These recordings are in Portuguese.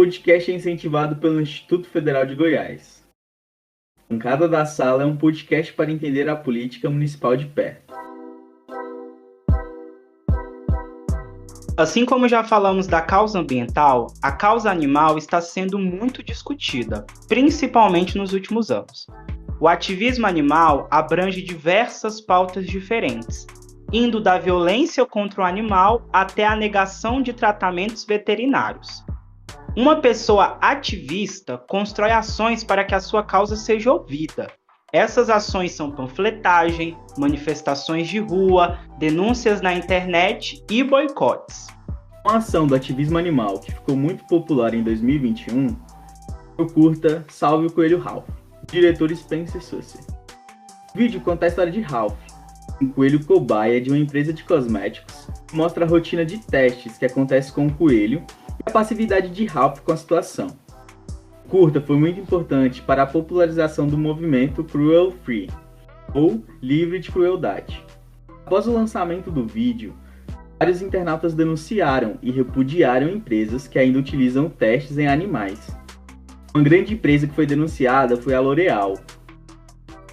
podcast é incentivado pelo Instituto Federal de Goiás. Bancada da Sala é um podcast para entender a política municipal de perto. Assim como já falamos da causa ambiental, a causa animal está sendo muito discutida, principalmente nos últimos anos. O ativismo animal abrange diversas pautas diferentes, indo da violência contra o animal até a negação de tratamentos veterinários. Uma pessoa ativista constrói ações para que a sua causa seja ouvida. Essas ações são panfletagem, manifestações de rua, denúncias na internet e boicotes. Uma ação do ativismo animal que ficou muito popular em 2021 foi o curta Salve o Coelho Ralph, do diretor Spencer Susser. O vídeo conta a história de Ralph, um coelho cobaia de uma empresa de cosméticos, que mostra a rotina de testes que acontece com o coelho e a passividade de Ralph com a situação. O curta foi muito importante para a popularização do movimento Cruel Free, ou Livre de Crueldade. Após o lançamento do vídeo, vários internautas denunciaram e repudiaram empresas que ainda utilizam testes em animais. Uma grande empresa que foi denunciada foi a L'Oréal.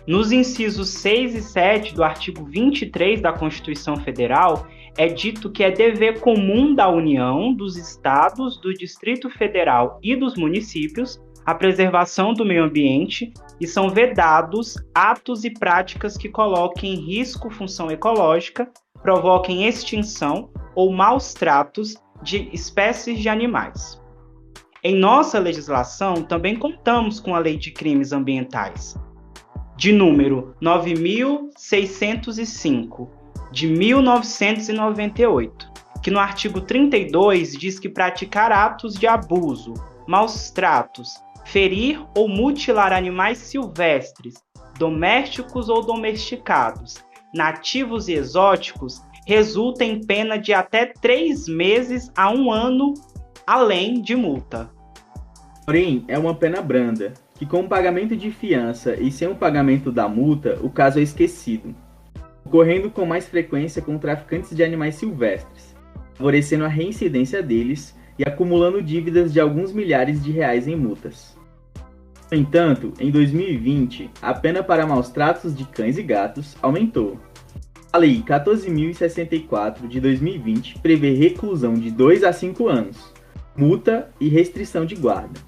Nos incisos 6 e 7 do artigo 23 da Constituição Federal, é dito que é dever comum da União, dos Estados, do Distrito Federal e dos municípios a preservação do meio ambiente e são vedados atos e práticas que coloquem em risco função ecológica, provoquem extinção ou maus tratos de espécies de animais. Em nossa legislação, também contamos com a Lei de Crimes Ambientais, de número 9.605, de 1998, que no artigo 32 diz que praticar atos de abuso, maus tratos, ferir ou mutilar animais silvestres, domésticos ou domesticados, nativos e exóticos, resulta em pena de até 3 meses a 1 ano, além de multa. Porém, é uma pena branda, que com o pagamento de fiança e sem o pagamento da multa, o caso é esquecido, ocorrendo com mais frequência com traficantes de animais silvestres, favorecendo a reincidência deles e acumulando dívidas de alguns milhares de reais em multas. No entanto, em 2020, a pena para maus tratos de cães e gatos aumentou. A Lei 14.064 de 2020 prevê reclusão de 2 a 5 anos, multa e restrição de guarda.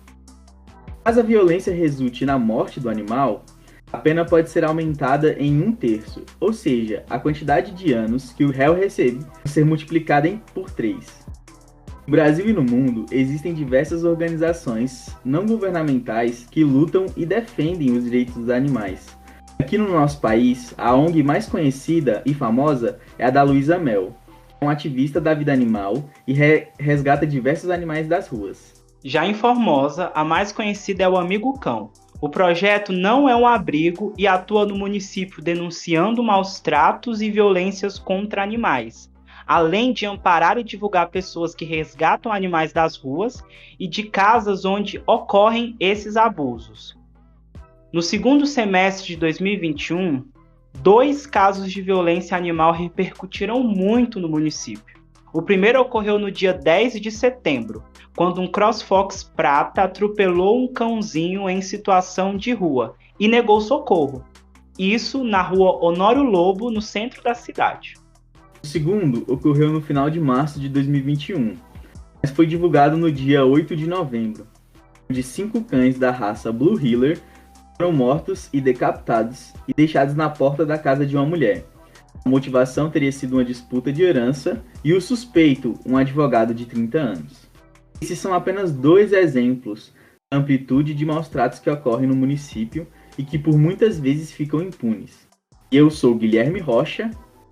Caso a violência resulte na morte do animal, a pena pode ser aumentada em 1/3, ou seja, a quantidade de anos que o réu recebe pode ser multiplicada por 3. No Brasil e no mundo, existem diversas organizações não governamentais que lutam e defendem os direitos dos animais. Aqui no nosso país, a ONG mais conhecida e famosa é a da Luísa Mel, que é uma ativista da vida animal e resgata diversos animais das ruas. Já em Formosa, a mais conhecida é o Amigo Cão. O projeto não é um abrigo e atua no município denunciando maus tratos e violências contra animais, além de amparar e divulgar pessoas que resgatam animais das ruas e de casas onde ocorrem esses abusos. No segundo semestre de 2021, 2 casos de violência animal repercutiram muito no município. O primeiro ocorreu no dia 10 de setembro, quando um CrossFox prata atropelou um cãozinho em situação de rua e negou socorro. Isso na rua Honório Lobo, no centro da cidade. O segundo ocorreu no final de março de 2021, mas foi divulgado no dia 8 de novembro, onde 5 cães da raça Blue Heeler foram mortos e decapitados e deixados na porta da casa de uma mulher. A motivação teria sido uma disputa de herança e o suspeito, um advogado de 30 anos. Esses são apenas 2 exemplos da amplitude de maus-tratos que ocorrem no município e que por muitas vezes ficam impunes. Eu sou Guilherme Rocha.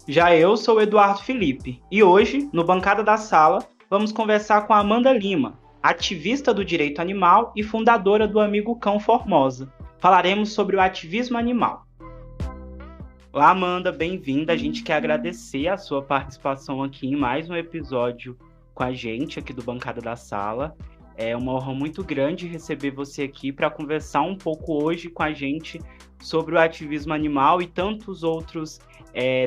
Já eu sou Eduardo Felipe e hoje, no Bancada da Sala, vamos conversar com a Amanda Lima, ativista do direito animal e fundadora do Amigo Cão Formosa. Falaremos sobre o ativismo animal. Olá, Amanda, bem-vinda. A gente quer agradecer a sua participação aqui em mais um episódio com a gente aqui do Bancada da Sala. É uma honra muito grande receber você aqui para conversar um pouco hoje com a gente sobre o ativismo animal e tantos outros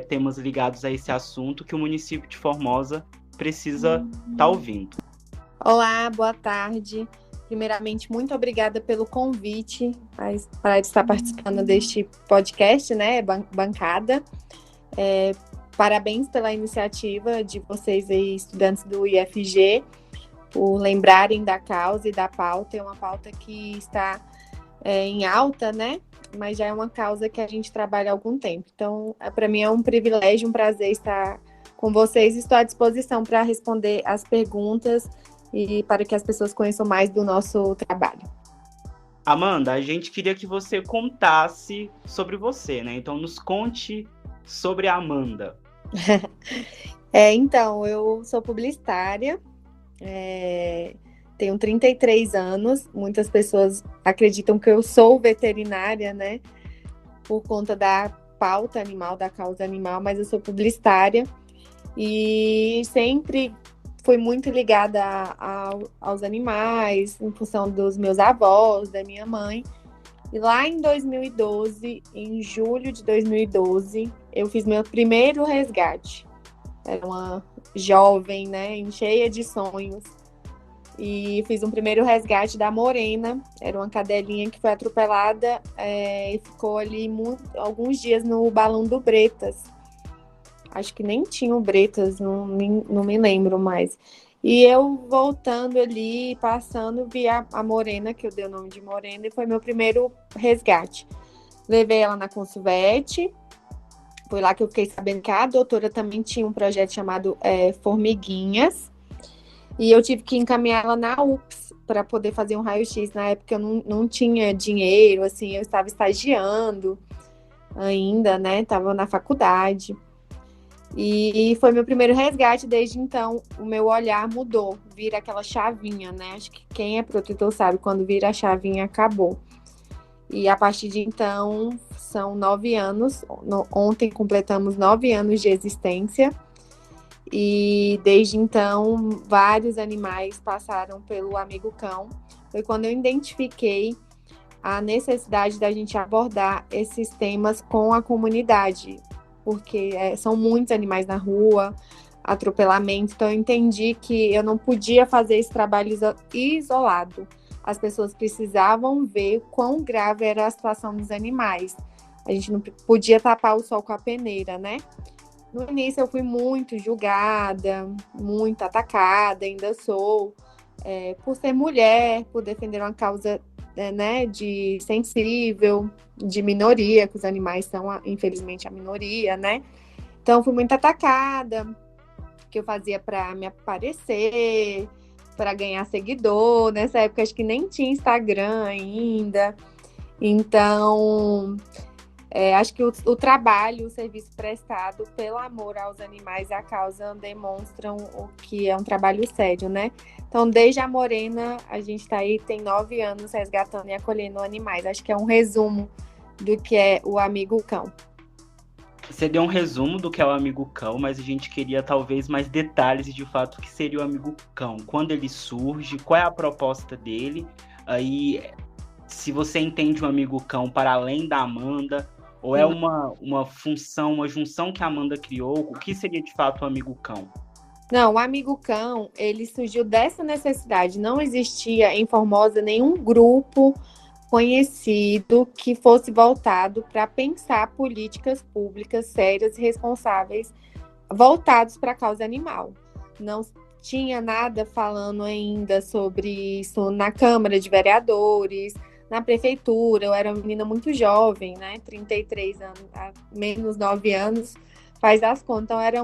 temas ligados a esse assunto que o município de Formosa precisa estar ouvindo. Olá, boa tarde. Primeiramente, muito obrigada pelo convite para estar participando deste podcast, né, bancada. Parabéns pela iniciativa de vocês aí, estudantes do IFG, por lembrarem da causa e da pauta. É uma pauta que está em alta, né? Mas já é uma causa que a gente trabalha há algum tempo. Então, para mim é um privilégio, um prazer estar com vocês. Estou à disposição para responder as perguntas e para que as pessoas conheçam mais do nosso trabalho. Amanda, a gente queria que você contasse sobre você, né? Então, nos conte sobre a Amanda. Então, eu sou publicitária, tenho 33 anos. Muitas pessoas acreditam que eu sou veterinária, né? Por conta da pauta animal, da causa animal, mas eu sou publicitária e sempre fui muito ligada aos animais, em função dos meus avós, da minha mãe. E lá em 2012, em julho de 2012, eu fiz meu primeiro resgate. Era uma jovem, né, cheia de sonhos. E fiz um primeiro resgate da Morena. Era uma cadelinha que foi atropelada e ficou ali alguns dias no balão do Bretas. Acho que nem tinha o Bretas, não me lembro mais. E eu voltando ali, passando, vi a Morena, que eu dei o nome de Morena, e foi meu primeiro resgate. Levei ela na Consulvete. Foi lá que eu fiquei sabendo que a doutora também tinha um projeto chamado Formiguinhas. E eu tive que encaminhar ela na UPS para poder fazer um raio-x. Na época eu não tinha dinheiro, assim, eu estava estagiando ainda, né? Estava na faculdade. E foi meu primeiro resgate. Desde então, o meu olhar mudou. Vira aquela chavinha, né? Acho que quem é protetor sabe, quando vira a chavinha, acabou. E a partir de então, são 9 anos. Ontem completamos 9 anos de existência. E desde então, vários animais passaram pelo Amigo Cão. Foi quando eu identifiquei a necessidade da gente abordar esses temas com a comunidade, porque são muitos animais na rua, atropelamento. Então eu entendi que eu não podia fazer esse trabalho isolado. As pessoas precisavam ver quão grave era a situação dos animais. A gente não podia tapar o sol com a peneira, né? No início eu fui muito julgada, muito atacada, ainda sou, por ser mulher, por defender uma causa né, de sensível, de minoria, que os animais são, infelizmente, a minoria, né? Então, fui muito atacada, que eu fazia para me aparecer, para ganhar seguidor. Nessa época, acho que nem tinha Instagram ainda. Então, acho que o trabalho, o serviço prestado pelo amor aos animais e à causa demonstram o que é um trabalho sério, né? Então, desde a Morena, a gente está aí, tem 9 anos resgatando e acolhendo animais. Acho que é um resumo do que é o Amigo Cão. Você deu um resumo do que é o Amigo Cão, mas a gente queria talvez mais detalhes de fato o que seria o Amigo Cão. Quando ele surge, qual é a proposta dele? Aí, se você entende o Amigo Cão para além da Amanda, ou é uma função, uma junção que a Amanda criou, o que seria de fato o Amigo Cão? Não, o Amigo Cão, ele surgiu dessa necessidade. Não existia em Formosa nenhum grupo conhecido que fosse voltado para pensar políticas públicas sérias e responsáveis voltados para a causa animal. Não tinha nada falando ainda sobre isso na Câmara de Vereadores, na prefeitura. Eu era uma menina muito jovem, né? 33 anos, menos 9 anos, faz as contas. Então, eu era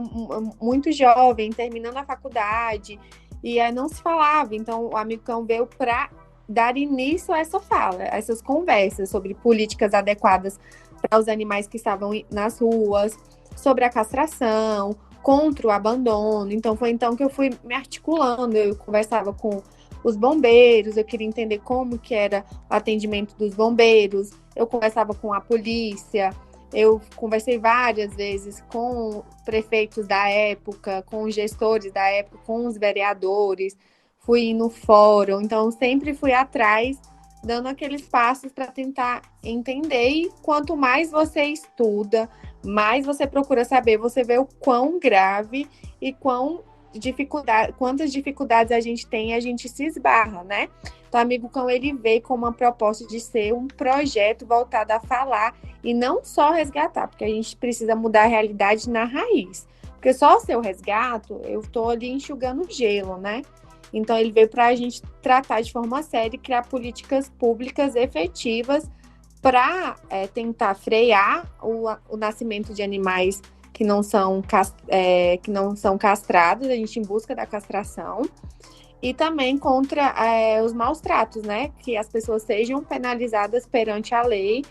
muito jovem, terminando a faculdade, e aí não se falava. Então, o Amigo Cão veio para dar início a essa fala, a essas conversas sobre políticas adequadas para os animais que estavam nas ruas, sobre a castração, contra o abandono. Então, foi então que eu fui me articulando. Eu conversava com os bombeiros, eu queria entender como que era o atendimento dos bombeiros, eu conversava com a polícia, eu conversei várias vezes com prefeitos da época, com os gestores da época, com os vereadores, fui no fórum, então sempre fui atrás, dando aqueles passos para tentar entender. E quanto mais você estuda, mais você procura saber, você vê o quão grave e quantas dificuldades a gente tem e a gente se esbarra, né? Então, o Amigo Cão, ele veio com uma proposta de ser um projeto voltado a falar e não só resgatar, porque a gente precisa mudar a realidade na raiz. Porque só o seu resgato, eu estou ali enxugando gelo, né? Então, ele veio para a gente tratar de forma séria e criar políticas públicas efetivas para tentar frear o nascimento de animais que não são castrados, a gente em busca da castração, e também contra os maus tratos, né? Que as pessoas sejam penalizadas perante a lei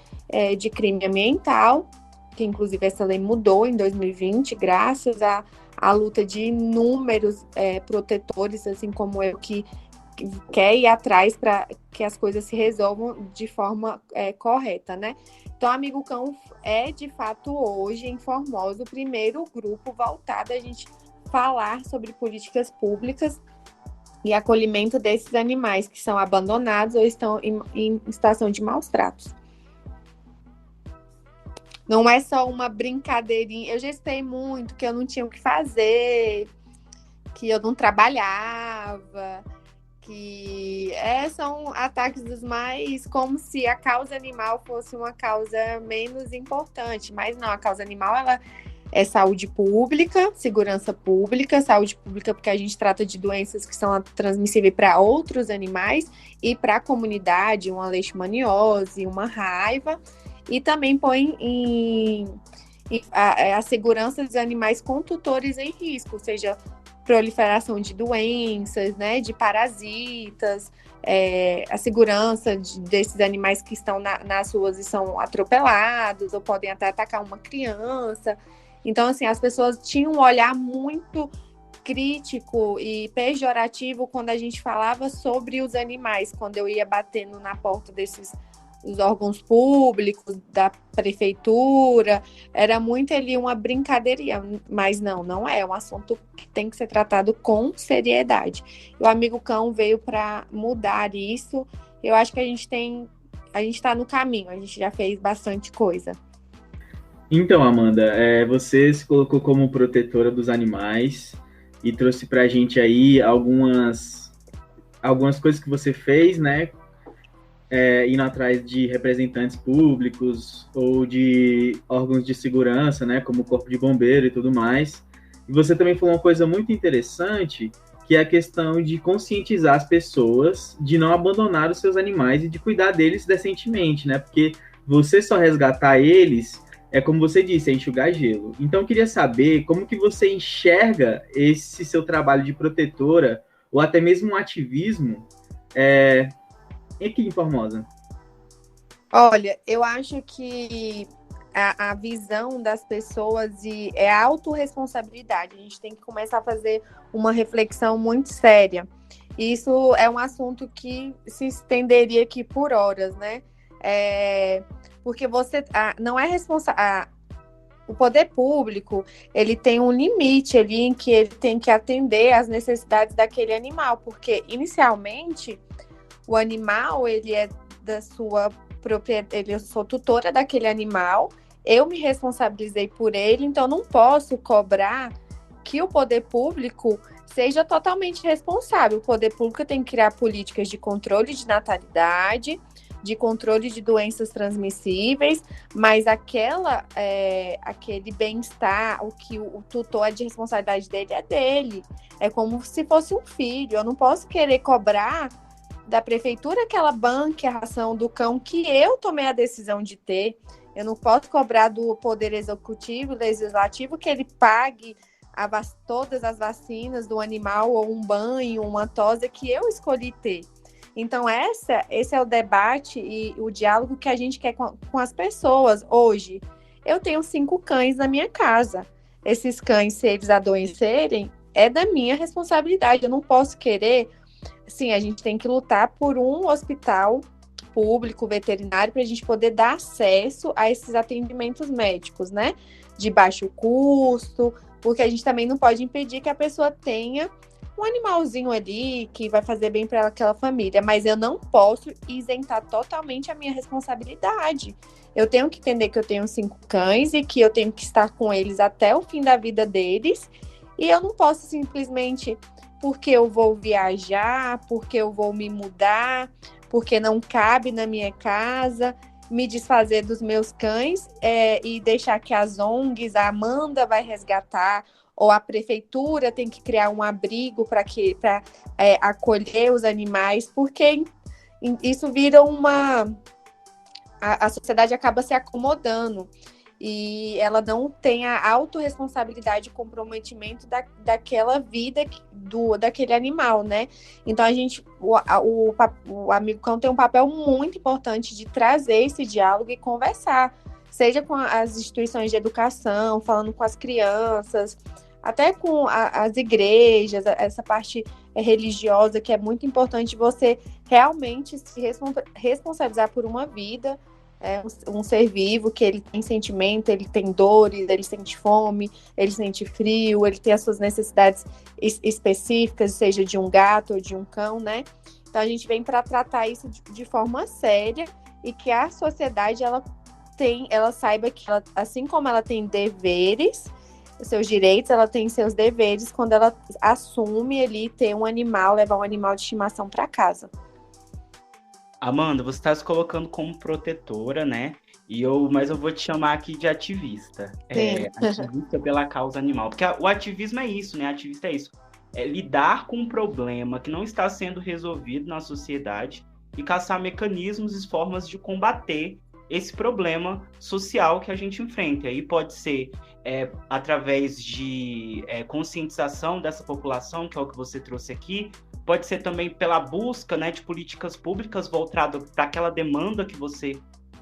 de crime ambiental, que inclusive essa lei mudou em 2020, graças à luta de inúmeros protetores, assim como eu, que quer ir atrás para que as coisas se resolvam de forma correta, né? Então, Amigo Cão é, de fato, hoje, em Formosa, o primeiro grupo voltado a gente falar sobre políticas públicas e acolhimento desses animais que são abandonados ou estão em situação de maus tratos. Não é só uma brincadeirinha. Eu gestei muito, que eu não tinha o que fazer, que eu não trabalhava, que são ataques dos mais como se a causa animal fosse uma causa menos importante. Mas não, a causa animal, ela é saúde pública, segurança pública, saúde pública porque a gente trata de doenças que são transmissíveis para outros animais e para a comunidade, uma leishmaniose, uma raiva, e também põe a segurança dos animais com tutores em risco, ou seja, proliferação de doenças, né, de parasitas, a segurança desses animais que estão nas ruas e são atropelados ou podem até atacar uma criança. Então, assim, as pessoas tinham um olhar muito crítico e pejorativo quando a gente falava sobre os animais, quando eu ia batendo na porta dos órgãos públicos, da prefeitura, era muito ali uma brincadeirinha, mas não é um assunto que tem que ser tratado com seriedade. O Amigo Cão veio para mudar isso. Eu acho que a gente está no caminho, a gente já fez bastante coisa. Então, Amanda, você se colocou como protetora dos animais e trouxe para a gente aí algumas coisas que você fez, né? Indo atrás de representantes públicos ou de órgãos de segurança, né, como o Corpo de Bombeiro e tudo mais. E você também falou uma coisa muito interessante, que é a questão de conscientizar as pessoas de não abandonar os seus animais e de cuidar deles decentemente, né, porque você só resgatar eles é, como você disse, é enxugar gelo. Então, eu queria saber como que você enxerga esse seu trabalho de protetora ou até mesmo um ativismo aqui em Formosa. Olha, eu acho que a visão das pessoas é a autorresponsabilidade. A gente tem que começar a fazer uma reflexão muito séria. Isso é um assunto que se estenderia aqui por horas, né? Porque você não é responsável. O poder público, ele tem um limite ali em que ele tem que atender às necessidades daquele animal, porque inicialmente o animal, ele é da sua propriedade, eu sou tutora daquele animal, eu me responsabilizei por ele, então não posso cobrar que o poder público seja totalmente responsável. O poder público tem que criar políticas de controle de natalidade, de controle de doenças transmissíveis, mas aquele bem-estar, o que o tutor é de responsabilidade dele é dele. É como se fosse um filho. Eu não posso querer cobrar da prefeitura que ela banque a ração do cão que eu tomei a decisão de ter. Eu não posso cobrar do poder executivo, legislativo, que ele pague todas as vacinas do animal, ou um banho, uma tosa que eu escolhi ter. Então, esse é o debate e o diálogo que a gente quer com as pessoas. Hoje, eu tenho 5 cães na minha casa. Esses cães, se eles adoecerem, é da minha responsabilidade. Eu não posso querer... Sim, a gente tem que lutar por um hospital público, veterinário, para a gente poder dar acesso a esses atendimentos médicos, né? De baixo custo, porque a gente também não pode impedir que a pessoa tenha um animalzinho ali que vai fazer bem para aquela família, mas eu não posso isentar totalmente a minha responsabilidade. Eu tenho que entender que eu tenho 5 cães e que eu tenho que estar com eles até o fim da vida deles, e eu não posso simplesmente porque eu vou viajar, porque eu vou me mudar, porque não cabe na minha casa, me desfazer dos meus cães e deixar que as ONGs, a Amanda vai resgatar, ou a prefeitura tem que criar um abrigo para acolher os animais, porque isso vira a sociedade acaba se acomodando e ela não tem a autorresponsabilidade e comprometimento daquela vida daquele animal, né? Então o Amigo Cão tem um papel muito importante de trazer esse diálogo e conversar, seja com as instituições de educação, falando com as crianças, até com as igrejas, essa parte religiosa, que é muito importante você realmente se responsabilizar por uma vida, um ser vivo, que ele tem sentimento, ele tem dores, ele sente fome, ele sente frio, ele tem as suas necessidades específicas, seja de um gato ou de um cão, né? Então a gente vem para tratar isso de forma séria e que a sociedade ela saiba que assim como ela tem deveres, os seus direitos, ela tem seus deveres quando ela assume ali ter um animal, levar um animal de estimação para casa. Amanda, você está se colocando como protetora, né? Mas eu vou te chamar aqui de ativista. Ativista pela causa animal. Porque o ativismo é isso, né? Ativista é isso. É lidar com um problema que não está sendo resolvido na sociedade e caçar mecanismos e formas de combater esse problema social que a gente enfrenta. Aí pode ser através de conscientização dessa população, que é o que você trouxe aqui, pode ser também pela busca, né, de políticas públicas voltadas para aquela demanda que você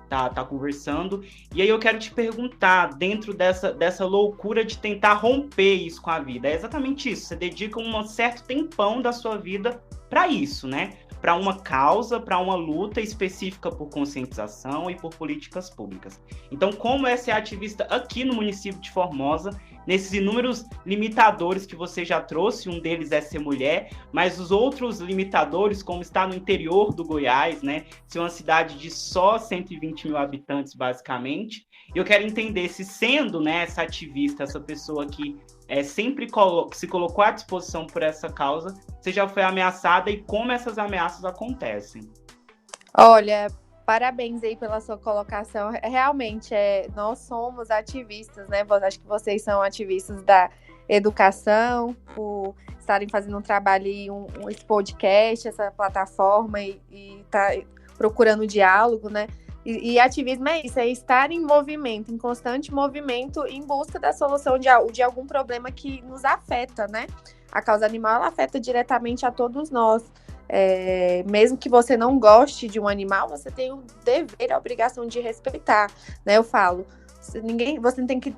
tá conversando. E aí eu quero te perguntar, dentro dessa loucura de tentar romper isso com a vida, é exatamente isso, você dedica um certo tempão da sua vida para isso, né? Para uma causa, para uma luta específica por conscientização e por políticas públicas. Então, como é ser ativista aqui no município de Formosa, nesses inúmeros limitadores que você já trouxe, um deles é ser mulher, mas os outros limitadores, como está no interior do Goiás, né, ser uma cidade de só 120 mil habitantes, basicamente, eu quero entender se sendo, né, essa ativista, essa pessoa que sempre se colocou à disposição por essa causa, você já foi ameaçada e como essas ameaças acontecem? Olha, parabéns aí pela sua colocação. Realmente, nós somos ativistas, né? Acho que vocês são ativistas da educação, por estarem fazendo um trabalho e esse podcast, essa plataforma e tá procurando diálogo, né? E ativismo é isso, é estar em movimento, em constante movimento, em busca da solução de algum problema que nos afeta, né? A causa animal, ela afeta diretamente a todos nós. Mesmo que você não goste de um animal, você tem o dever, a obrigação de respeitar, né? Eu falo, você não tem que,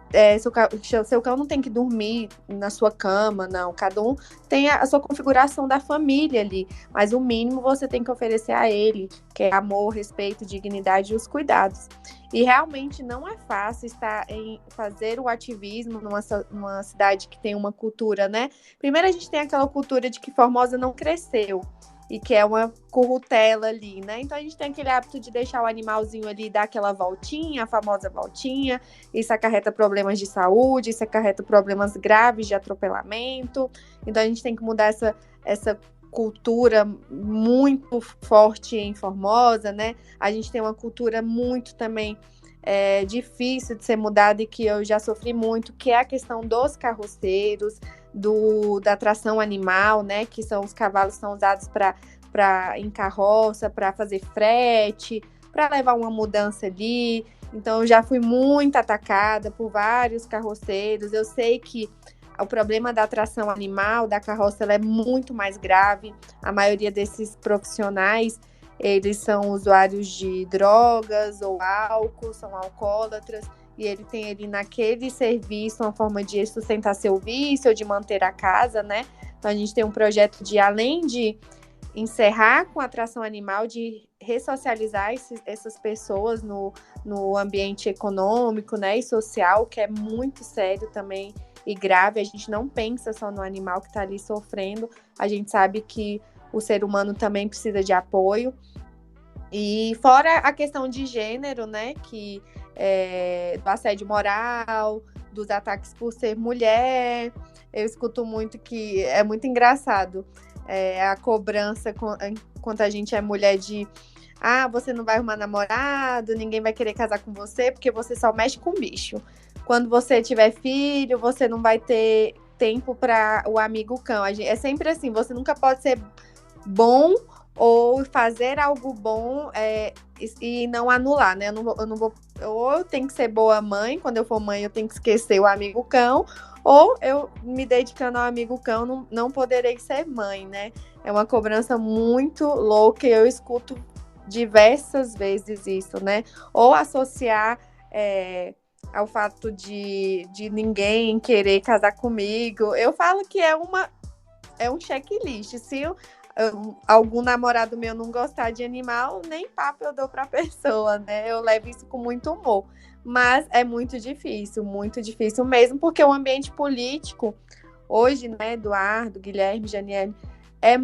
seu cão não tem que dormir na sua cama, não. Cada um tem a sua configuração da família ali, mas o mínimo você tem que oferecer a ele, que é amor, respeito, dignidade e os cuidados. E realmente não é fácil fazer o ativismo numa cidade que tem uma cultura, né? Primeiro a gente tem aquela cultura de que Formosa não cresceu e que é uma currutela ali, né? Então a gente tem aquele hábito de deixar o animalzinho ali dar aquela voltinha, a famosa voltinha. Isso acarreta problemas de saúde, isso acarreta problemas graves de atropelamento. Então a gente tem que mudar essa cultura muito forte em Formosa, né? A gente tem uma cultura muito também difícil de ser mudada e que eu já sofri muito, que é a questão dos carroceiros, da tração animal, né? Que são os cavalos que são usados em carroça, para fazer frete, para levar uma mudança ali. Então, eu já fui muito atacada por vários carroceiros. Eu sei que o problema da tração animal, da carroça, ela é muito mais grave. A maioria desses profissionais, eles são usuários de drogas ou álcool, são alcoólatras. E ele tem ali naquele serviço uma forma de sustentar seu vício, ou de manter a casa, né? Então a gente tem um projeto de, além de encerrar com a tração animal, de ressocializar essas pessoas no ambiente econômico, né, e social, que é muito sério também e grave. A gente não pensa só no animal que está ali sofrendo, a gente sabe que o ser humano também precisa de apoio. E fora a questão de gênero, né, que do assédio moral, dos ataques por ser mulher, eu escuto muito que é muito engraçado a cobrança quando a gente é mulher de você não vai arrumar namorado, ninguém vai querer casar com você porque você só mexe com bicho. Quando você tiver filho, você não vai ter tempo para o amigo cão. É sempre assim, você nunca pode ser bom ou fazer algo bom e não anular, né? Eu não vou, ou eu tenho que ser boa mãe, quando eu for mãe eu tenho que esquecer o amigo cão, ou eu me dedicando ao amigo cão não poderei ser mãe, né? É uma cobrança muito louca e eu escuto diversas vezes isso, né? Ou associar ao fato de ninguém querer casar comigo. Eu falo que é um checklist. Se algum namorado meu não gostar de animal, nem papo eu dou pra pessoa, né? Eu levo isso com muito humor. Mas é muito difícil mesmo, porque o ambiente político, hoje, né, Eduardo, Guilherme, Janiele, é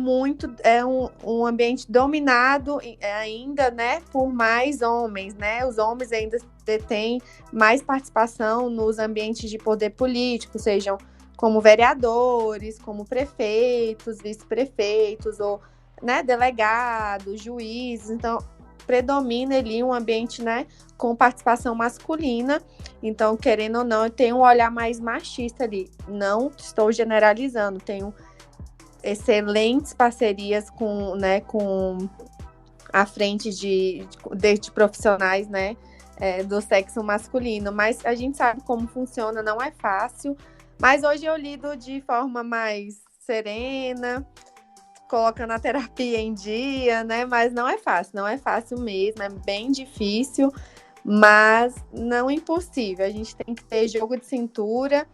um ambiente dominado ainda, né, por mais homens, né? Os homens ainda detêm mais participação nos ambientes de poder político, sejam como vereadores, como prefeitos, vice-prefeitos, ou, né, delegados, juízes. Então, predomina ali um ambiente, né, com participação masculina. Então, querendo ou não, tem um olhar mais machista ali. Não estou generalizando, tenho excelentes parcerias com a frente de profissionais, né, do sexo masculino, mas a gente sabe como funciona, não é fácil, mas hoje eu lido de forma mais serena, colocando a terapia em dia, né, mas não é fácil mesmo, é bem difícil, mas não impossível, a gente tem que ter jogo de cintura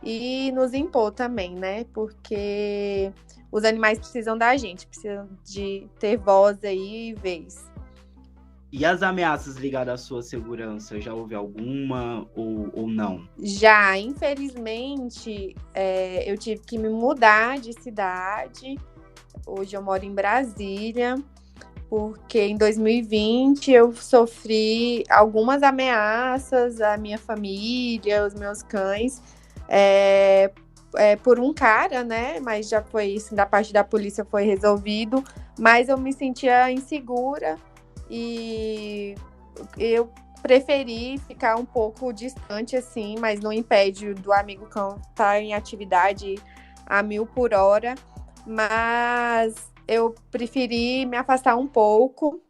e nos impor também, né, porque os animais precisam da gente, precisam de ter voz aí e vez. E as ameaças ligadas à sua segurança, já houve alguma ou não? Já, infelizmente, eu tive que me mudar de cidade. Hoje eu moro em Brasília, porque em 2020 eu sofri algumas ameaças à minha família, aos meus cães, por um cara, né? Mas já foi isso, da parte da polícia foi resolvido. Mas eu me sentia insegura e eu preferi ficar um pouco distante, assim, mas não impede do amigo cão estar em atividade a 1000 por hora. Mas eu preferi me afastar um pouco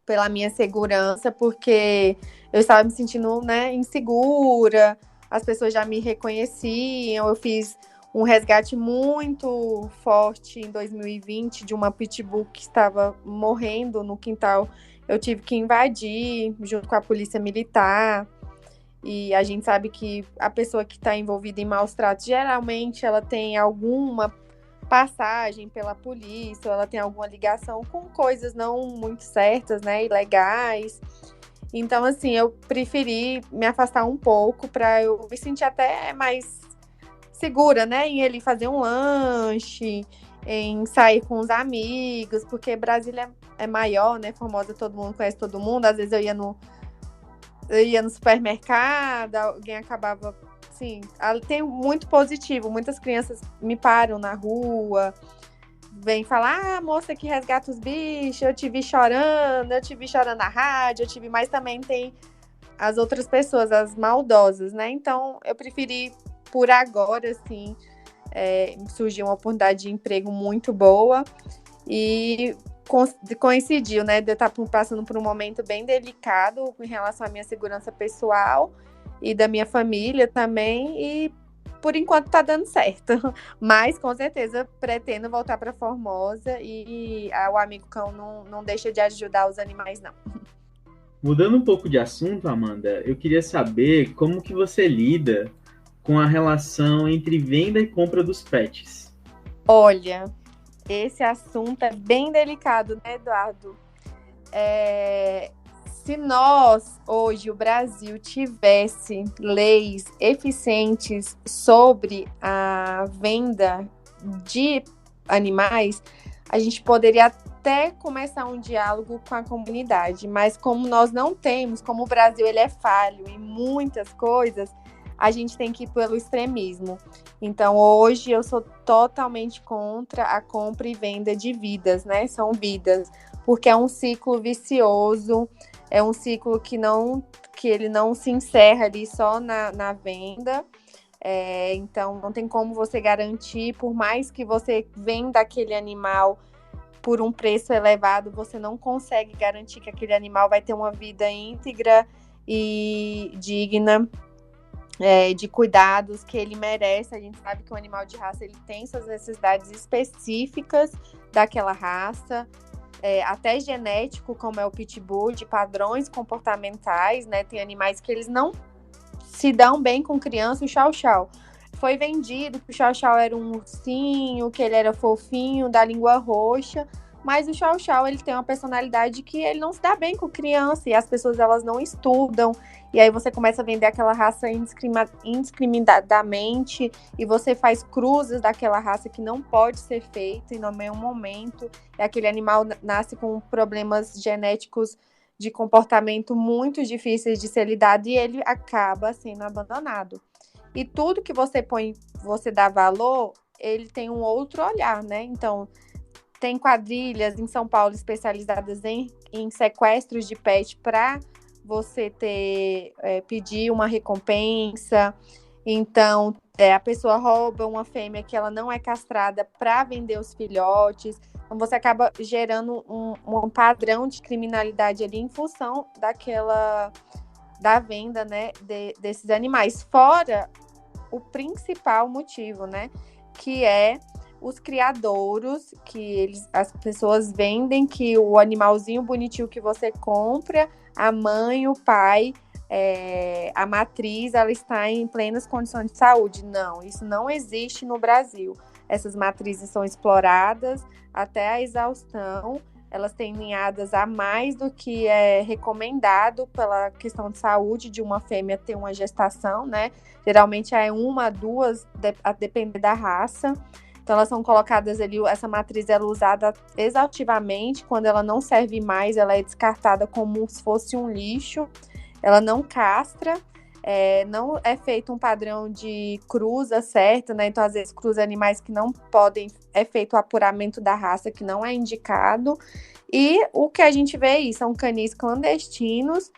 pela minha segurança, porque eu estava me sentindo, né, insegura, as pessoas já me reconheciam, eu fiz um resgate muito forte em 2020 de uma pitbull que estava morrendo no quintal. Eu tive que invadir junto com a polícia militar. E a gente sabe que a pessoa que está envolvida em maus tratos, geralmente ela tem alguma passagem pela polícia, ou ela tem alguma ligação com coisas não muito certas, né, ilegais. Então, assim, eu preferi me afastar um pouco para eu me sentir até mais segura, né, em ele fazer um lanche, em sair com os amigos, porque Brasília é maior, né, Formosa todo mundo conhece todo mundo, às vezes eu ia no supermercado, alguém acabava, assim, tem muito positivo, muitas crianças me param na rua, vêm falar, moça que resgata os bichos, eu te vi chorando na rádio, mas também tem as outras pessoas, as maldosas, né, então eu preferi, por agora, assim, surgiu uma oportunidade de emprego muito boa e coincidiu, né, de eu estar passando por um momento bem delicado em relação à minha segurança pessoal e da minha família também, e por enquanto tá dando certo, mas com certeza pretendo voltar para Formosa e o amigo cão não deixa de ajudar os animais, não. Mudando um pouco de assunto, Amanda, eu queria saber como que você lida com a relação entre venda e compra dos pets. Olha, esse assunto é bem delicado, né, Eduardo? Se nós, hoje, o Brasil, tivesse leis eficientes sobre a venda de animais, a gente poderia até começar um diálogo com a comunidade. Mas como nós não temos, como o Brasil ele é falho em muitas coisas, a gente tem que ir pelo extremismo. Então, hoje eu sou totalmente contra a compra e venda de vidas, né? São vidas, porque é um ciclo vicioso, é um ciclo que ele não se encerra ali só na venda. Então, não tem como você garantir, por mais que você venda aquele animal por um preço elevado, você não consegue garantir que aquele animal vai ter uma vida íntegra e digna, de cuidados que ele merece. A gente sabe que o animal de raça ele tem suas necessidades específicas daquela raça, até genético, como é o pitbull, de padrões comportamentais, né? Tem animais que eles não se dão bem com criança. O chow-chow foi vendido que o chow-chow era um ursinho, que ele era fofinho, da língua roxa, mas o chow-chow ele tem uma personalidade que ele não se dá bem com criança, e as pessoas elas não estudam, e aí você começa a vender aquela raça indiscriminadamente, e você faz cruzes daquela raça que não pode ser feito em nenhum momento, e aquele animal nasce com problemas genéticos de comportamento muito difíceis de ser lidado, e ele acaba sendo abandonado. E tudo que você põe, você dá valor, ele tem um outro olhar, né? Então, tem quadrilhas em São Paulo especializadas em sequestros de pet para você pedir uma recompensa. Então, a pessoa rouba uma fêmea que ela não é castrada para vender os filhotes. Então, você acaba gerando um padrão de criminalidade ali em função da venda, né, desses animais. Fora o principal motivo, né, que é os criadouros, que as pessoas vendem que o animalzinho bonitinho que você compra, a mãe, o pai, a matriz, ela está em plenas condições de saúde. Não, isso não existe no Brasil. Essas matrizes são exploradas até a exaustão, elas têm ninhadas a mais do que é recomendado pela questão de saúde de uma fêmea ter uma gestação, né? Geralmente é 1, 2, a depender da raça. Então elas são colocadas ali, essa matriz ela é usada exaustivamente, quando ela não serve mais, ela é descartada como se fosse um lixo, ela não castra, não é feito um padrão de cruza certa, né? Então às vezes cruza animais que não podem, é feito o apuramento da raça que não é indicado, e o que a gente vê aí são canis clandestinos,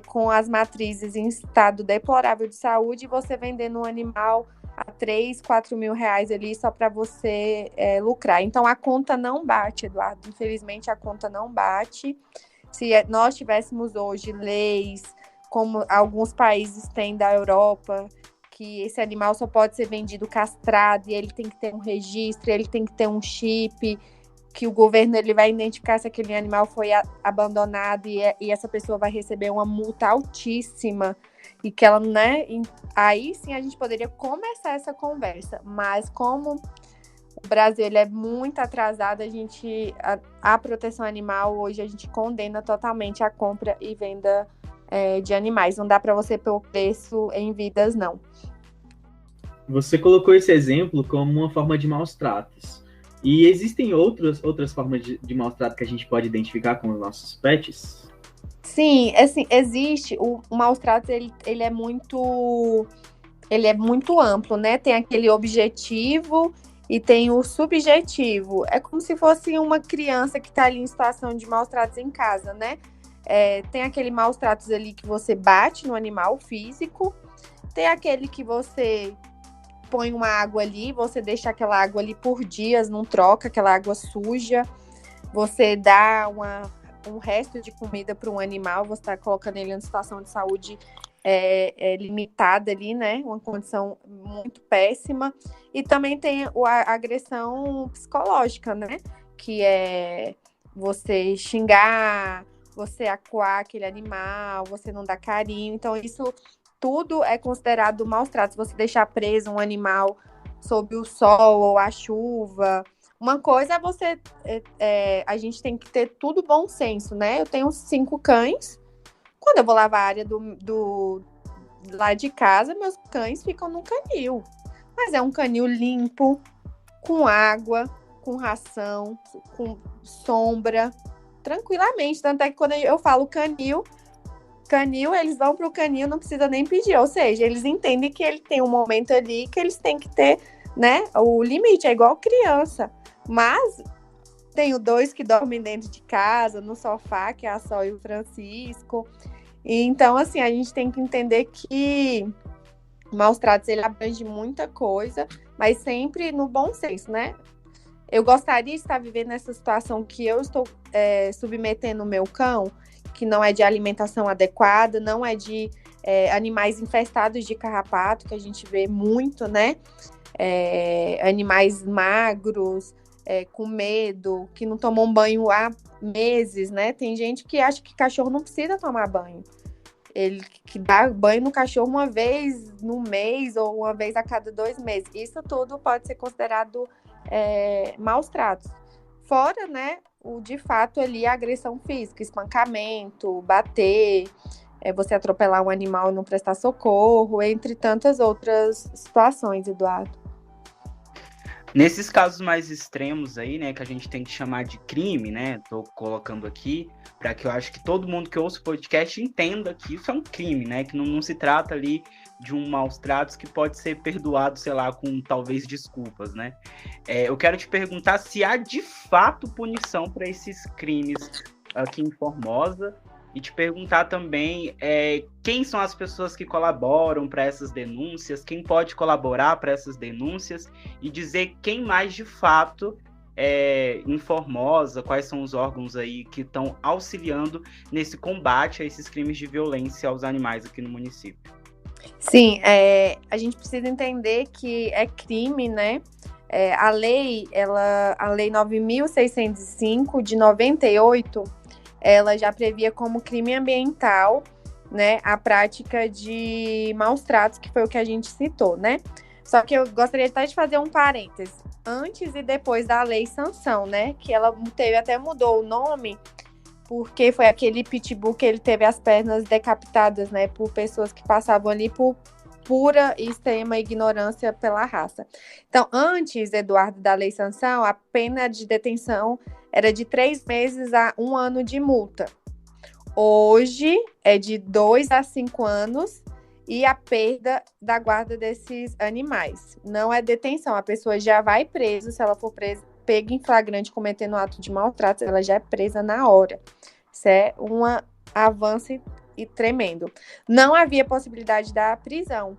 com as matrizes em estado deplorável de saúde, e você vendendo um animal a 3, 4 mil reais ali só para você lucrar. Então a conta não bate, Eduardo. Infelizmente a conta não bate. Se nós tivéssemos hoje leis, como alguns países têm da Europa, que esse animal só pode ser vendido castrado, e ele tem que ter um registro, ele tem que ter um chip, que o governo ele vai identificar se aquele animal foi abandonado, e essa pessoa vai receber uma multa altíssima, e que ela, né? Aí sim a gente poderia começar essa conversa, mas como o Brasil ele é muito atrasado, a proteção animal hoje a gente condena totalmente a compra e venda de animais. Não dá para você pôr preço em vidas, não. Você colocou esse exemplo como uma forma de maus tratos. E existem outras formas de maus trato que a gente pode identificar com os nossos pets? Sim, assim, existe. O maus tratos ele é muito amplo, né? Tem aquele objetivo e tem o subjetivo. É como se fosse uma criança que está ali em situação de maus tratos em casa, né? Tem aquele maus tratos ali que você bate no animal físico, tem aquele que você põe uma água ali, você deixa aquela água ali por dias, não troca aquela água suja, você dá um resto de comida para um animal, você está colocando ele em uma situação de saúde limitada ali, né? Uma condição muito péssima. E também tem a agressão psicológica, né? Que é você xingar, você acuar aquele animal, você não dar carinho. Então, isso tudo é considerado maus tratos. Você deixar preso um animal sob o sol ou a chuva. Uma coisa é você... a gente tem que ter tudo bom senso, né? Eu tenho 5 cães. Quando eu vou lavar a área do lá de casa, meus cães ficam num canil. Mas é um canil limpo, com água, com ração, com sombra, tranquilamente. Tanto é que quando eu falo canil, canil, eles vão pro canil, não precisa nem pedir. Ou seja, eles entendem que ele tem um momento ali que eles têm que ter, né, o limite. É igual criança. Mas tenho 2 que dormem dentro de casa, no sofá, que é a Sol e o Francisco. E, então, assim, a gente tem que entender que maus tratos, ele abrange muita coisa, mas sempre no bom senso, né? Eu gostaria de estar vivendo nessa situação que eu estou submetendo o meu cão, que não é de alimentação adequada, não é de animais infestados de carrapato, que a gente vê muito, né? Animais magros, com medo, que não tomam banho há meses, né? Tem gente que acha que cachorro não precisa tomar banho. Ele que dá banho no cachorro uma vez no mês ou uma vez a cada 2 meses. Isso tudo pode ser considerado maus tratos. Fora, né, de fato ali a agressão física, espancamento, bater, você atropelar um animal e não prestar socorro, entre tantas outras situações, Eduardo. Nesses casos mais extremos aí, né, que a gente tem que chamar de crime, né, tô colocando aqui, para que eu acho que todo mundo que ouça o podcast entenda que isso é um crime, né, que não se trata ali de um maus tratos que pode ser perdoado, sei lá, com talvez desculpas, né. Eu quero te perguntar se há de fato punição para esses crimes aqui em Formosa, e te perguntar também quem são as pessoas que colaboram para essas denúncias, quem pode colaborar para essas denúncias, e dizer quem mais de fato em Formosa, quais são os órgãos aí que estão auxiliando nesse combate a esses crimes de violência aos animais aqui no município. Sim, a gente precisa entender que é crime, né? A lei 9.605 de 98, ela já previa como crime ambiental, né, a prática de maus tratos, que foi o que a gente citou, né? Só que eu gostaria até de fazer um parêntese. Antes e depois da lei sanção, né? Que ela até mudou o nome, porque foi aquele pitbull que ele teve as pernas decapitadas, né? Por pessoas que passavam ali por pura e extrema ignorância pela raça. Então, antes, Eduardo, da lei sanção, a pena de detenção era de 3 meses a 1 ano de multa. Hoje é de 2 a 5 anos e a perda da guarda desses animais. Não é detenção, a pessoa já vai presa, se ela for pega em flagrante cometendo um ato de maltrato, ela já é presa na hora. Isso é um avanço e tremendo. Não havia possibilidade da prisão.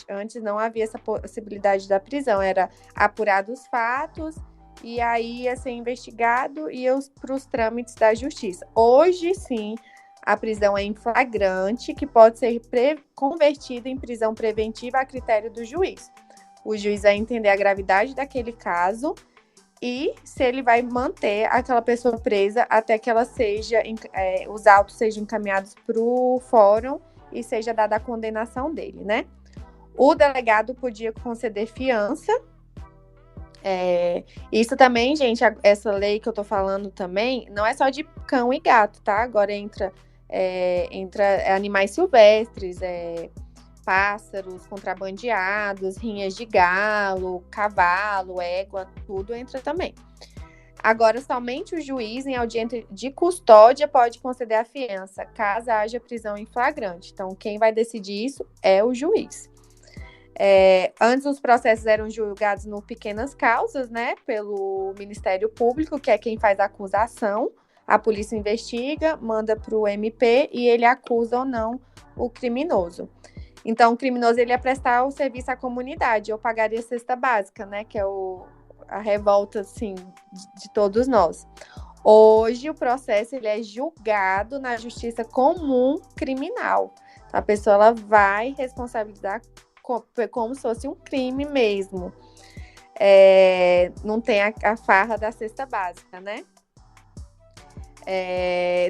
Antes não havia essa possibilidade da prisão. Era apurado os fatos e aí ia ser investigado e ia para os trâmites da justiça. Hoje, sim, a prisão é em flagrante, que pode ser convertida em prisão preventiva a critério do juiz. O juiz vai entender a gravidade daquele caso e se ele vai manter aquela pessoa presa até que ela os autos sejam encaminhados para o fórum e seja dada a condenação dele, né? O delegado podia conceder fiança. Isso também, gente, essa lei que eu tô falando também, não é só de cão e gato, tá? Agora entra animais silvestres, pássaros contrabandeados, rinhas de galo, cavalo, égua, tudo entra também. Agora, somente o juiz, em audiência de custódia, pode conceder a fiança, caso haja prisão em flagrante. Então, quem vai decidir isso é o juiz. Antes, os processos eram julgados no pequenas causas, né, pelo Ministério Público, que é quem faz a acusação. A polícia investiga, manda para o MP e ele acusa ou não o criminoso. Então, o criminoso ele ia prestar o serviço à comunidade, ou pagaria a cesta básica, né, que é a revolta, assim, de todos nós. Hoje, o processo ele é julgado na justiça comum criminal. A pessoa ela vai responsabilizar como se fosse um crime mesmo. Não tem a farra da cesta básica, né?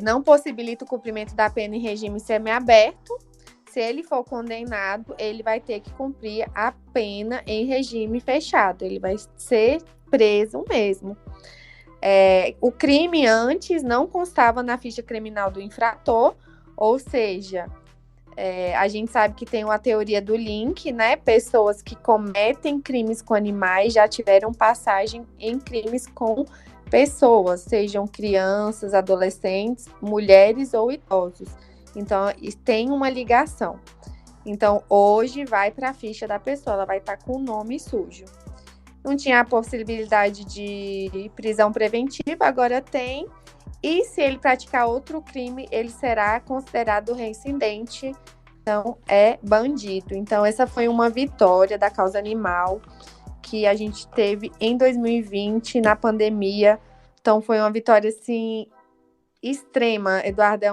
Não possibilita o cumprimento da pena em regime semiaberto. Se ele for condenado, ele vai ter que cumprir a pena em regime fechado. Ele vai ser preso mesmo. O crime antes não constava na ficha criminal do infrator, ou seja, a gente sabe que tem uma teoria do link, né? Pessoas que cometem crimes com animais já tiveram passagem em crimes com pessoas, sejam crianças, adolescentes, mulheres ou idosos. Então, tem uma ligação. Então, hoje vai para a ficha da pessoa, ela vai estar com o nome sujo. Não tinha a possibilidade de prisão preventiva, agora tem. E se ele praticar outro crime, ele será considerado reincidente, então é bandido. Então, essa foi uma vitória da causa animal que a gente teve em 2020, na pandemia. Então, foi uma vitória, assim, extrema. Eduardo,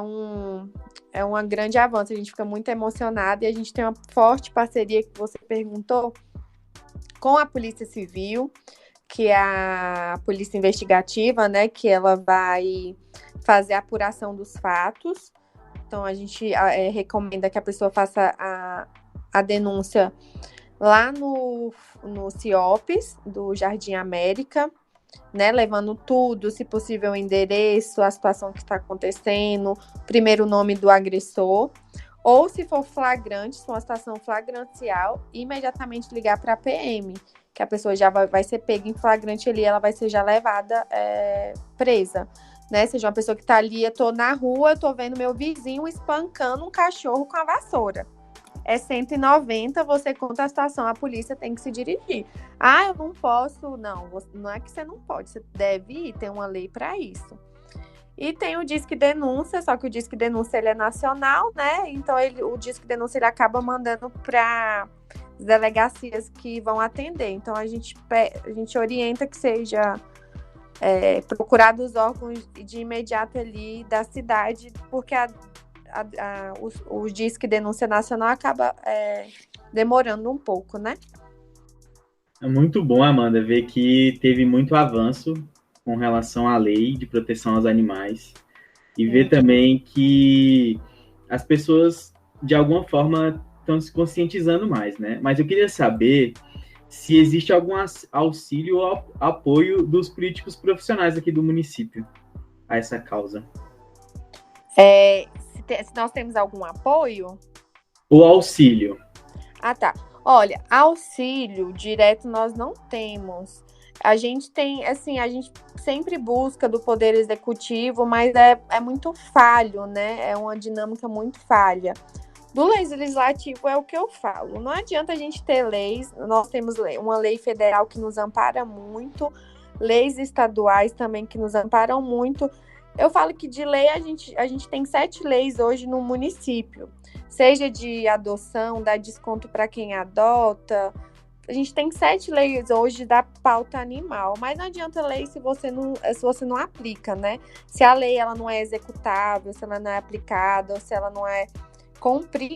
é um grande avanço. A gente fica muito emocionada e a gente tem uma forte parceria, que você perguntou, com a Polícia Civil, que é a Polícia Investigativa, né? Que ela vai fazer a apuração dos fatos. Então, a gente recomenda que a pessoa faça a denúncia lá no CIOPS, do Jardim América, né, levando tudo, se possível, o endereço, a situação que está acontecendo, primeiro nome do agressor, ou se for flagrante, se for uma situação flagrancial, imediatamente ligar para a PM, que a pessoa já vai ser pega em flagrante ali, ela vai ser já levada presa, né, seja uma pessoa que está ali, eu tô na rua, eu tô vendo meu vizinho espancando um cachorro com a vassoura. É 190, você conta a situação, a polícia tem que se dirigir. Ah, eu não posso. Não, não é que você não pode, você deve ir, tem uma lei para isso. E tem o Disque Denúncia, só que o Disque Denúncia ele é nacional, né? Então o Disque Denúncia ele acaba mandando para as delegacias que vão atender. Então a gente orienta que seja procurado os órgãos de imediato ali da cidade, porque o Disque Denúncia Nacional acaba demorando um pouco, né? É muito bom, Amanda, ver que teve muito avanço com relação à lei de proteção aos animais e ver também que as pessoas, de alguma forma, estão se conscientizando mais, né? Mas eu queria saber se existe algum auxílio ou apoio dos políticos profissionais aqui do município a essa causa. Se nós temos algum apoio? O auxílio. Ah, tá. Olha, auxílio direto nós não temos. A gente tem, assim, a gente sempre busca do Poder Executivo, mas é muito falho, né? É uma dinâmica muito falha. Do Legislativo é o que eu falo. Não adianta a gente ter leis, nós temos uma lei federal que nos ampara muito, leis estaduais também que nos amparam muito. Eu falo que de lei a gente tem 7 leis hoje no município, seja de adoção, dar desconto para quem adota. A gente tem 7 leis hoje da pauta animal, mas não adianta lei se você não aplica, né? Se a lei ela não é executável, se ela não é aplicada, ou se ela não é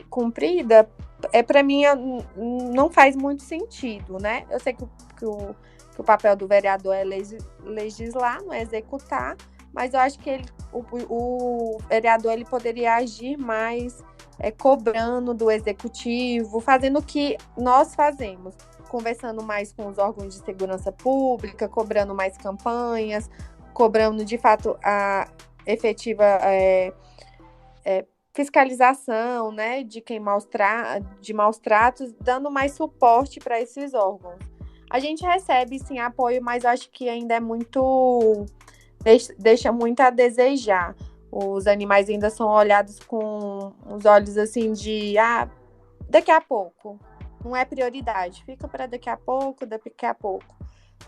cumprida, para mim não faz muito sentido, né? Eu sei que o papel do vereador é legislar, não é executar, mas eu acho que o vereador ele poderia agir mais cobrando do executivo, fazendo o que nós fazemos, conversando mais com os órgãos de segurança pública, cobrando mais campanhas, cobrando de fato a efetiva fiscalização, né, de maus tratos, dando mais suporte para esses órgãos. A gente recebe sim apoio, mas eu acho que ainda é muito deixa muito a desejar. Os animais ainda são olhados com os olhos assim de daqui a pouco. Não é prioridade. Fica para daqui a pouco.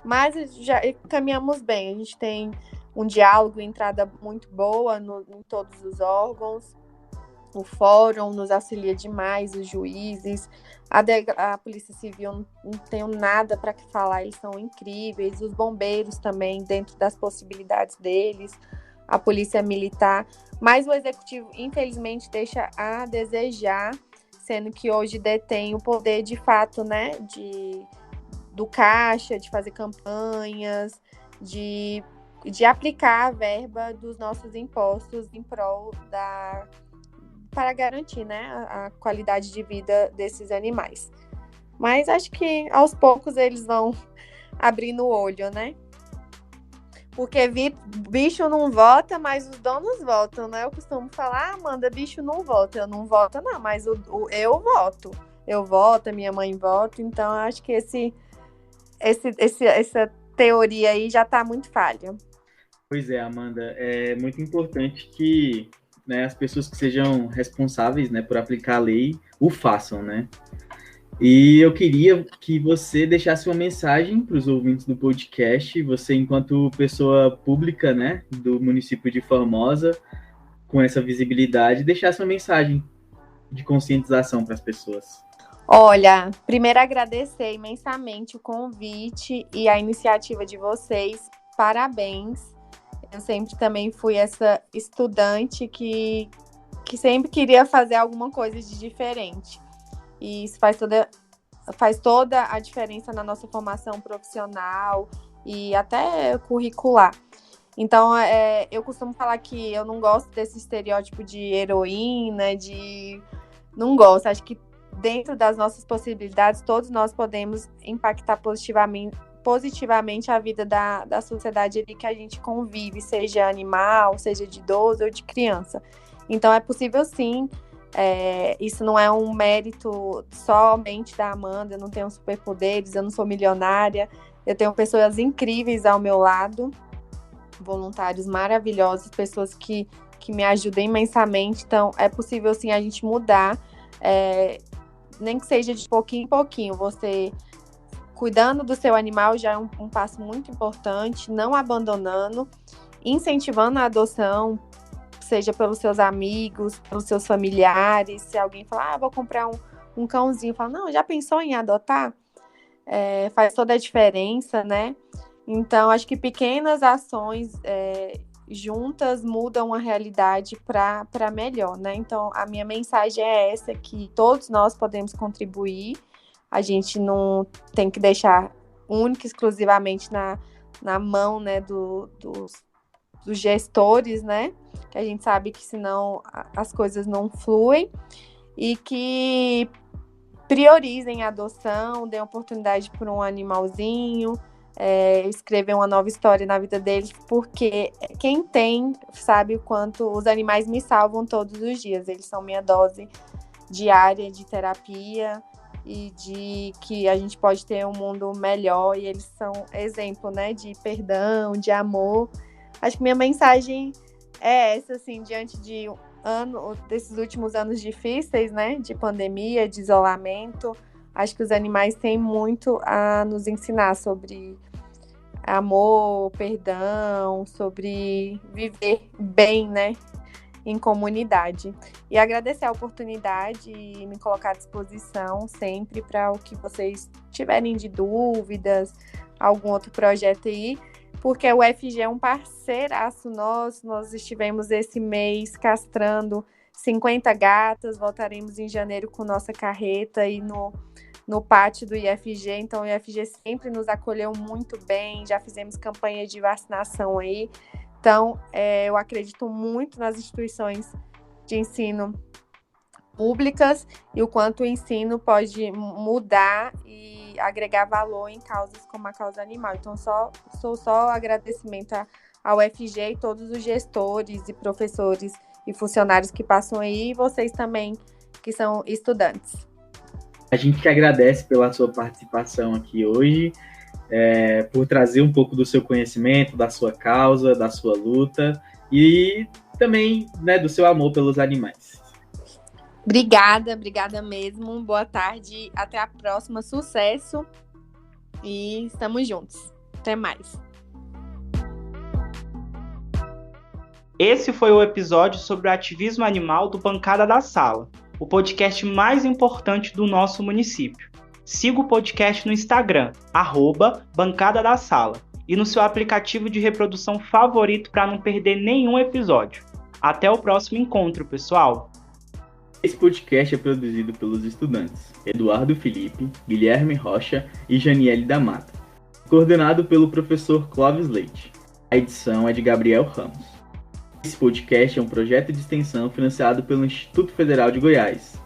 Mas já caminhamos bem. A gente tem um diálogo, entrada muito boa em todos os órgãos. O fórum nos auxilia demais, os juízes. A Polícia Civil não tenho nada para falar, eles são incríveis. Os bombeiros também, dentro das possibilidades deles. A Polícia Militar. Mas o Executivo, infelizmente, deixa a desejar, sendo que hoje detém o poder, de fato, né, do caixa, de fazer campanhas, de aplicar a verba dos nossos impostos em prol para garantir, né, a qualidade de vida desses animais. Mas acho que aos poucos eles vão abrindo o olho, né? Porque bicho não vota, mas os donos votam, né? Eu costumo falar, Amanda, bicho não vota. Eu não voto, não, mas eu voto. Eu voto, a minha mãe vota. Então, acho que essa teoria aí já está muito falha. Pois é, Amanda. É muito importante que né, as pessoas que sejam responsáveis, né, por aplicar a lei o façam, né? E eu queria que você deixasse uma mensagem para os ouvintes do podcast, você enquanto pessoa pública, né, do município de Formosa, com essa visibilidade, deixasse uma mensagem de conscientização para as pessoas. Olha, primeiro agradecer imensamente o convite e a iniciativa de vocês. Parabéns. Eu sempre também fui essa estudante que sempre queria fazer alguma coisa de diferente. E isso faz toda a diferença na nossa formação profissional e até curricular. Então, eu costumo falar que eu não gosto desse estereótipo de heroína, não gosto. Acho que dentro das nossas possibilidades, todos nós podemos impactar positivamente a vida da sociedade ali que a gente convive, seja animal, seja de idoso ou de criança. Então, é possível sim. Isso não é um mérito somente da Amanda, eu não tenho superpoderes, eu não sou milionária, eu tenho pessoas incríveis ao meu lado, voluntários maravilhosos, pessoas que me ajudam imensamente. Então é possível sim a gente mudar, nem que seja de pouquinho em pouquinho. Você cuidando do seu animal já é um passo muito importante, não abandonando, incentivando a adoção, seja pelos seus amigos, pelos seus familiares. Se alguém falar, vou comprar um cãozinho, fala, não, já pensou em adotar? Faz toda a diferença, né? Então, acho que pequenas ações juntas mudam a realidade para melhor, né? Então, a minha mensagem é essa, que todos nós podemos contribuir. A gente não tem que deixar única e exclusivamente na mão, né, dos gestores, né? Que a gente sabe que senão as coisas não fluem, e que priorizem a adoção, deem oportunidade para um animalzinho, escrever uma nova história na vida deles, porque quem tem sabe o quanto os animais me salvam todos os dias. Eles são minha dose diária de terapia e de que a gente pode ter um mundo melhor, e eles são exemplo, né, de perdão, de amor. Acho que minha mensagem é essa, assim, diante desses últimos anos difíceis, né, de pandemia, de isolamento. Acho que os animais têm muito a nos ensinar sobre amor, perdão, sobre viver bem, né, em comunidade. E agradecer a oportunidade e me colocar à disposição sempre para o que vocês tiverem de dúvidas, algum outro projeto aí, porque o UFG é um parceiraço nosso. Nós estivemos esse mês castrando 50 gatas, voltaremos em janeiro com nossa carreta aí no pátio do IFG, então o IFG sempre nos acolheu muito bem, já fizemos campanha de vacinação aí. Então, eu acredito muito nas instituições de ensino públicas e o quanto o ensino pode mudar e agregar valor em causas como a causa animal. Então, só agradecimento ao UFG e todos os gestores e professores e funcionários que passam aí, e vocês também, que são estudantes. A gente que agradece pela sua participação aqui hoje, por trazer um pouco do seu conhecimento, da sua causa, da sua luta e também, né, do seu amor pelos animais. Obrigada mesmo. Boa tarde, até a próxima. Sucesso e estamos juntos. Até mais. Esse foi o episódio sobre o ativismo animal do Bancada da Sala, o podcast mais importante do nosso município. Siga o podcast no Instagram, @Bancada da Sala, e no seu aplicativo de reprodução favorito para não perder nenhum episódio. Até o próximo encontro, pessoal! Esse podcast é produzido pelos estudantes Eduardo Felipe, Guilherme Rocha e Janiele da Mata, coordenado pelo professor Clóvis Leite. A edição é de Gabriel Ramos. Esse podcast é um projeto de extensão financiado pelo Instituto Federal de Goiás.